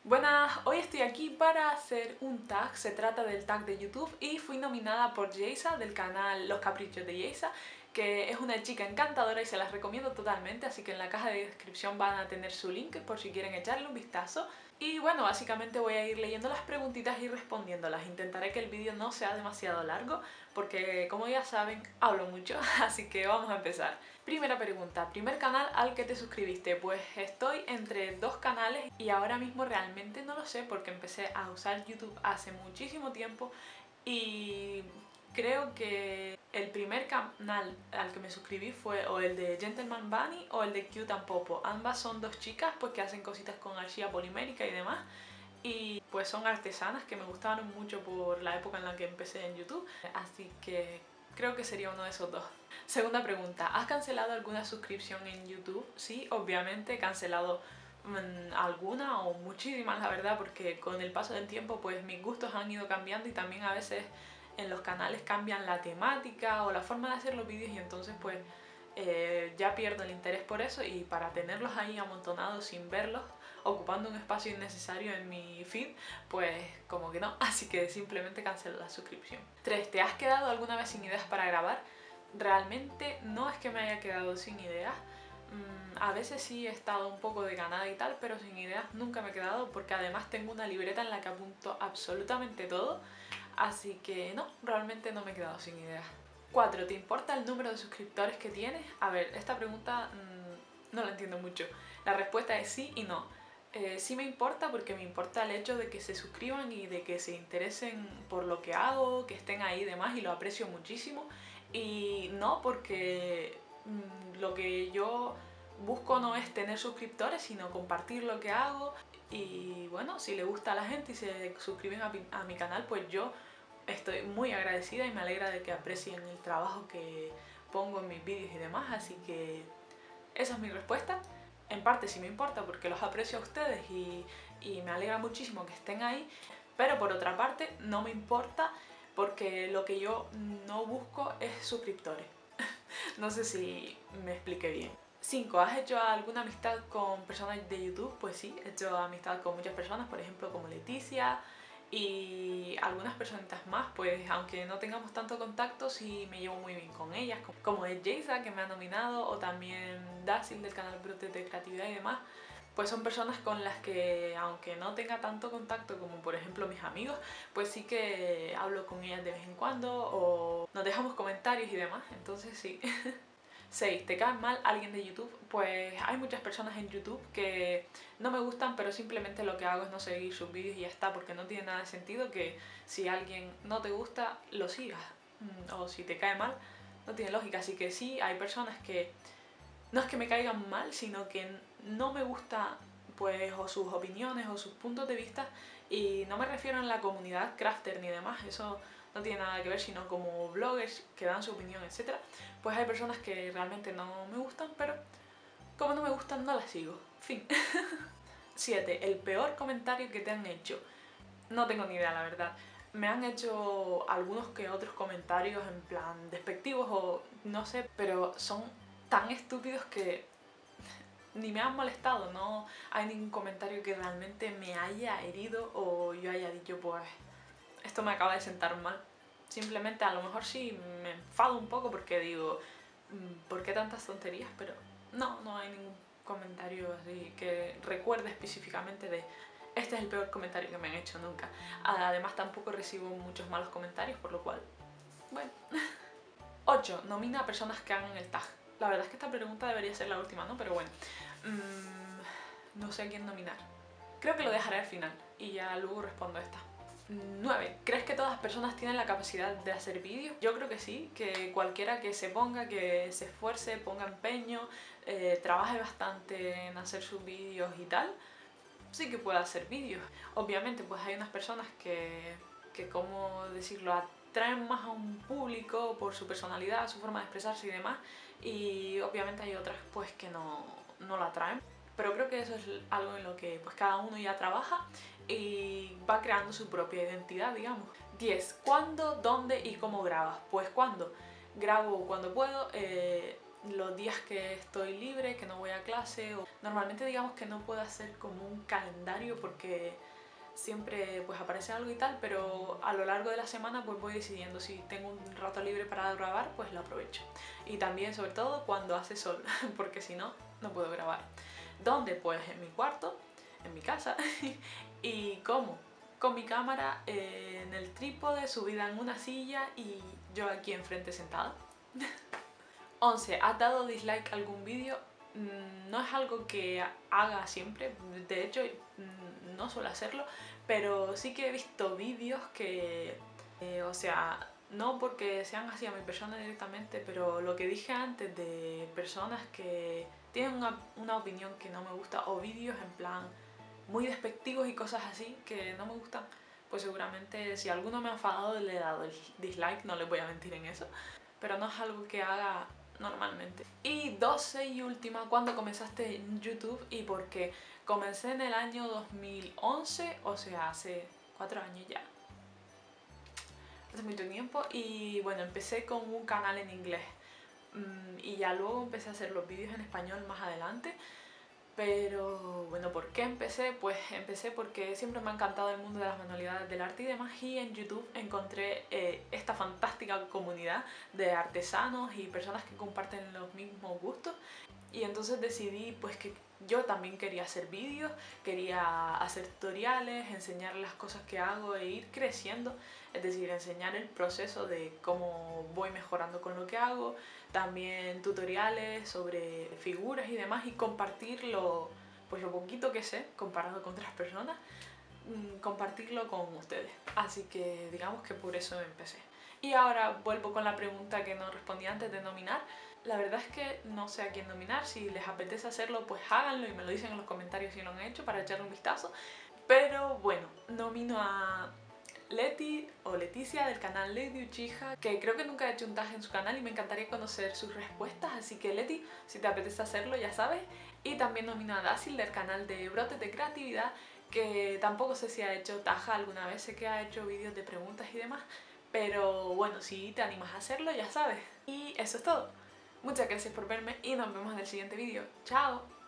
Buenas, hoy estoy aquí para hacer un tag, se trata del tag de YouTube y fui nominada por Yeisa del canal Los Caprichos de Yeisa, que es una chica encantadora y se las recomiendo totalmente, así que en la caja de descripción van a tener su link por si quieren echarle un vistazo. Y bueno, básicamente voy a ir leyendo las preguntitas y respondiéndolas. Intentaré que el vídeo no sea demasiado largo porque, como ya saben, hablo mucho, así que vamos a empezar. Primera pregunta, ¿primer canal al que te suscribiste? Pues estoy entre dos canales y ahora mismo realmente no lo sé porque empecé a usar YouTube hace muchísimo tiempo y creo que el primer canal al que me suscribí fue o el de Gentleman Bunny o el de Cute and Popo. Ambas son dos chicas pues que hacen cositas con arcilla polimérica y demás. Y pues son artesanas que me gustaron mucho por la época en la que empecé en YouTube. Así que creo que sería uno de esos dos. Segunda pregunta, ¿has cancelado alguna suscripción en YouTube? Sí, obviamente he cancelado alguna o muchísimas, la verdad, porque con el paso del tiempo pues mis gustos han ido cambiando y también a veces en los canales cambian la temática o la forma de hacer los vídeos y entonces pues ya pierdo el interés por eso y para tenerlos ahí amontonados sin verlos, ocupando un espacio innecesario en mi feed, pues como que no, así que simplemente cancelo la suscripción. 3. ¿Te has quedado alguna vez sin ideas para grabar? Realmente no es que me haya quedado sin ideas, a veces sí he estado un poco de ganada y tal, pero sin ideas nunca me he quedado porque además tengo una libreta en la que apunto absolutamente todo, así que no, realmente no me he quedado sin ideas. 4. ¿Te importa el número de suscriptores que tienes? A ver, esta pregunta no la entiendo mucho. La respuesta es sí y no. Sí me importa porque me importa el hecho de que se suscriban y de que se interesen por lo que hago, que estén ahí y demás, y lo aprecio muchísimo. Y no porque lo que yo busco no es tener suscriptores, sino compartir lo que hago. Y bueno, si le gusta a la gente y se suscriben a mi canal, pues yo estoy muy agradecida y me alegra de que aprecien el trabajo que pongo en mis vídeos y demás, así que esa es mi respuesta. En parte sí me importa porque los aprecio a ustedes y me alegra muchísimo que estén ahí, pero por otra parte no me importa porque lo que yo no busco es suscriptores. No sé si me expliqué bien. 5. ¿Has hecho alguna amistad con personas de YouTube? Pues sí, he hecho amistad con muchas personas, por ejemplo como Leticia y algunas personitas más, pues aunque no tengamos tanto contacto, sí me llevo muy bien con ellas, como es Yeisa, que me ha nominado, o también Dacil del canal Brotes de Creatividad y demás. Pues son personas con las que, aunque no tenga tanto contacto como por ejemplo mis amigos, pues sí que hablo con ellas de vez en cuando o nos dejamos comentarios y demás, entonces sí. 6. ¿Te cae mal alguien de YouTube? Pues hay muchas personas en YouTube que no me gustan, pero simplemente lo que hago es no seguir sus vídeos y ya está, porque no tiene nada de sentido que si alguien no te gusta, lo sigas. O si te cae mal, no tiene lógica. Así que sí, hay personas que no es que me caigan mal, sino que no me gusta pues o sus opiniones o sus puntos de vista, y no me refiero en la comunidad crafter ni demás, eso no tiene nada que ver, sino como bloggers que dan su opinión, etc. Pues hay personas que realmente no me gustan, pero como no me gustan no las sigo. Fin. 7. El peor comentario que te han hecho. No tengo ni idea, la verdad. Me han hecho algunos que otros comentarios en plan despectivos o no sé, pero son tan estúpidos que ni me han molestado, no hay ningún comentario que realmente me haya herido o yo haya dicho pues esto me acaba de sentar mal. Simplemente a lo mejor sí me enfado un poco porque digo ¿por qué tantas tonterías? Pero no hay ningún comentario así que recuerde específicamente de este es el peor comentario que me han hecho nunca. Además tampoco recibo muchos malos comentarios, por lo cual, bueno. 8. Nomina a personas que hagan el tag. La verdad es que esta pregunta debería ser la última, ¿no? Pero bueno, no sé a quién nominar. Creo que lo dejaré al final y ya luego respondo a esta. 9. ¿Crees que todas las personas tienen la capacidad de hacer vídeos? Yo creo que sí, que cualquiera que se ponga, que se esfuerce, ponga empeño, trabaje bastante en hacer sus vídeos y tal, sí que puede hacer vídeos. Obviamente pues hay unas personas que ¿cómo decirlo?, atraen más a un público por su personalidad, su forma de expresarse y demás, y obviamente hay otras pues que no lo atraen. Pero creo que eso es algo en lo que pues cada uno ya trabaja y va creando su propia identidad, digamos. 10. ¿Cuándo, dónde y cómo grabas? Pues cuando grabo cuando puedo, los días que estoy libre, que no voy a clase. Normalmente digamos que no puedo hacer como un calendario porque siempre pues aparece algo y tal, pero a lo largo de la semana pues voy decidiendo si tengo un rato libre para grabar, pues lo aprovecho. Y también sobre todo cuando hace sol, porque si no, no puedo grabar. ¿Dónde? Pues en mi cuarto, en mi casa. ¿Y cómo? Con mi cámara en el trípode, subida en una silla y yo aquí enfrente sentada. 11. ¿Has dado dislike a algún vídeo? No es algo que haga siempre, de hecho no suelo hacerlo, pero sí que he visto vídeos que, o sea, no porque sean así a mi persona directamente, pero lo que dije antes de personas que tienen una opinión que no me gusta, o vídeos en plan muy despectivos y cosas así que no me gustan, pues seguramente si alguno me ha enfadado le he dado el dislike, no les voy a mentir en eso, pero no es algo que haga normalmente. Y 12 y última, ¿cuándo comenzaste en YouTube y por qué? Comencé en el año 2011, o sea, hace 4 años ya. Hace mucho tiempo y bueno, empecé con un canal en inglés y ya luego empecé a hacer los vídeos en español más adelante. Pero bueno, ¿por qué empecé? Pues empecé porque siempre me ha encantado el mundo de las manualidades del arte y demás, y en YouTube encontré esta fantástica comunidad de artesanos y personas que comparten los mismos gustos, y entonces decidí pues que yo también quería hacer vídeos, quería hacer tutoriales, enseñar las cosas que hago e ir creciendo, es decir, enseñar el proceso de cómo voy mejorando con lo que hago, también tutoriales sobre figuras y demás, y compartirlo, pues lo poquito que sé comparado con otras personas, compartirlo con ustedes. Así que digamos que por eso empecé. Y ahora vuelvo con la pregunta que no respondí antes de nominar. La verdad es que no sé a quién nominar. Si les apetece hacerlo, pues háganlo y me lo dicen en los comentarios si lo han hecho para echarle un vistazo. Pero bueno, nomino a Leti o Leticia del canal Lady Uchiha, que creo que nunca ha hecho un tag en su canal y me encantaría conocer sus respuestas, así que Leti, si te apetece hacerlo ya sabes. Y también nomino a Dasil del canal de Brotes de Creatividad, que tampoco sé si ha hecho tag alguna vez, sé que ha hecho vídeos de preguntas y demás, pero bueno, si te animas a hacerlo ya sabes. Y eso es todo. Muchas gracias por verme y nos vemos en el siguiente vídeo. ¡Chao!